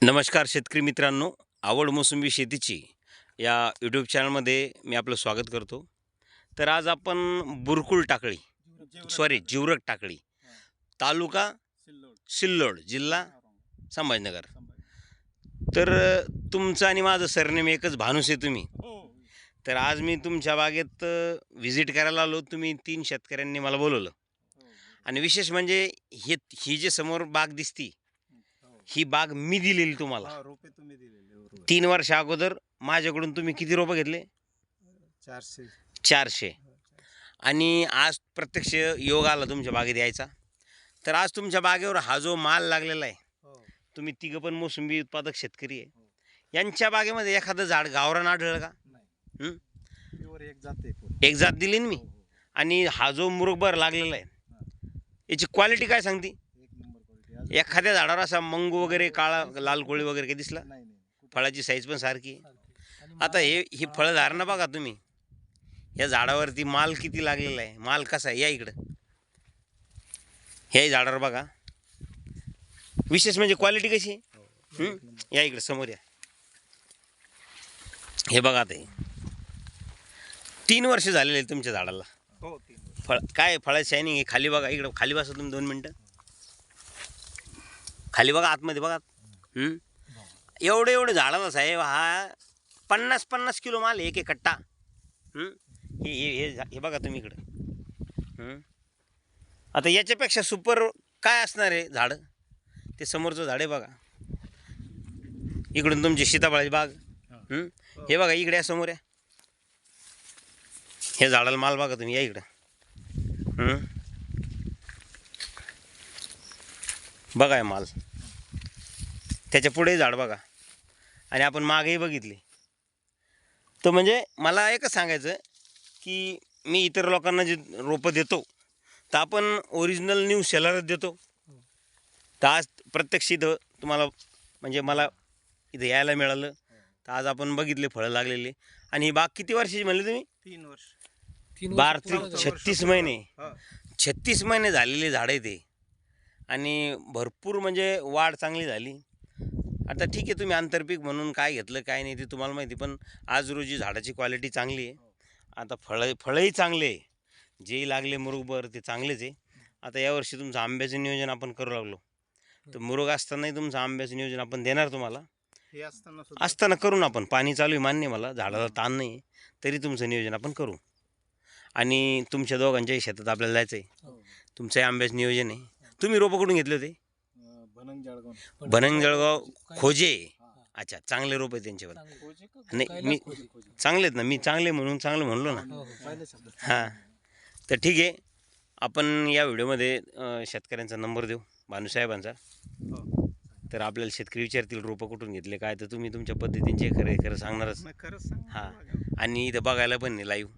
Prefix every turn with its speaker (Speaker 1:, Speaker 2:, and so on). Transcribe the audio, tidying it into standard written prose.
Speaker 1: नमस्कार शेतकरी मित्रांनो, आवड मोसंबी शेतीची या यूट्यूब चॅनलमध्ये मी आपलं स्वागत करतो. तर आज आपण बुरकुल टाकळी जिवरट टाकळी तालुका सिल्लोड जिल्हा संभाजीनगर. तर तुमचं आणि माझं सरनेम एकच भानुसे आहे तुम्ही. तर आज मी तुमच्या बागेत व्हिजिट करायला आलो. तुम्ही 3 शेतकऱ्यांनी मला बोलवलं आणि विशेष म्हणजे ही जे समोर बाग दिसती ही बाग मी दिलेली तुम्हाला.
Speaker 2: रोपे तुम्ही दिलेले बरोबर.
Speaker 1: 3 वर्ष अगोदर माझ्याकडून तुम्ही किती रोपं घेतले? 400. आणि आज प्रत्यक्ष योग आला तुमच्या बागेत यायचा. तर आज तुमच्या बागेवर हा जो माल लागलेला आहे, तुम्ही तिघं पण मोसंबी उत्पादक शेतकरी आहे. यांच्या बागेमध्ये एखादं झाड गावरान आढळलं का? एक जात दिली ना मी. आणि हा जो मुरगभर लागलेला आहे याची क्वालिटी काय सांगते? एखाद्या झाडावर असा मंगू वगैरे काळा लाल कोळी वगैरे काही दिसला? फळाची साईज पण सारखी आहे. आता ही फळं धारणं बघा तुम्ही. या झाडावरती माल किती लागलेला आहे, माल कसा आहे. या इकडं ह्या झाडावर बघा. विशेष म्हणजे क्वालिटी कशी आहे. या इकडं समोर या. हे बघा ते 3 वर्ष झालेले आहे तुमच्या झाडाला. फळ काय फळाची शायनिंग आहे. खाली बघा, इकडं खाली बसा तुम्ही 2 मिनटं. खाली बघा, आतमध्ये बघा. एवढे झाडाला साहेब हा 50-50 किलो माल एक कट्टा. हे बघा तुम्ही इकडं. आता याच्यापेक्षा सुपर काय असणार आहे झाडं? ते समोरचं झाड आहे बघा. इकडून तुमची सीताफळाची बाग. हे बघा इकडे समोर आहे. हे झाडाला माल बघा तुम्ही. या इकडं बघा माल. त्याच्या पुढे झाड बघा. आणि आपण मागेही बघितली. तर म्हणजे मला एकच सांगायचं की मी इतर लोकांना जे रोपं देतो तर आपण ओरिजिनल न्यू सेलरच देतो. तर आज प्रत्यक्ष इथं तुम्हाला म्हणजे मला इथं यायला मिळालं. तर आज आपण बघितले फळं लागलेली. आणि ही बाग किती वर्षाची म्हणले तुम्ही?
Speaker 2: 3 वर्ष.
Speaker 1: 12 36 महिने. 36 महिने झालेले झाड आहे ते. आणि भरपूर म्हणजे वाढ चांगली झाली. आता ठीक आहे, तुम्ही आंतरपीक म्हणून काय घेतलं काय नाही ते तुम्हाला माहिती. पण आज रोजी झाडाची क्वालिटी चांगली आहे. आता फळंही चांगले आहे. जेही लागले मुरुगभर ते चांगलेच आहे. आता यावर्षी तुमचं आंब्याचं नियोजन आपण करू लागलो. तर मुरुग असतानाही तुमचं आंब्याचं नियोजन आपण देणार तुम्हाला.
Speaker 2: हे
Speaker 1: असताना करून आपण पाणी चालू आहे मान्य, मला झाडाला ताण नाही, तरी तुमचं नियोजन आपण करू. आणि तुमच्या दोघांच्याही शेतात आपल्याला जायचं आहे. तुमचंही आंब्याचं नियोजन आहे. तुम्ही रोपं कुठून घेतले होते? बनंग जळगाव खोजे. अच्छा, चांगले रोप आहे त्यांच्यावर. नाही मी चांगले आहेत ना, मी चांगले म्हणून चांगलं म्हणलो ना. हां, तर ठीक आहे. आपण या व्हिडिओमध्ये शेतकऱ्यांचा नंबर देऊ, भानुसाहेबांचा. तर आपल्याला शेतकरी विचारतील रोपं कुठून घेतले काय, तर तुम्ही तुमच्या पद्धतींचे खरं सांगणारच. हां, आणि इथं बघायला पण नाही लाईव्ह.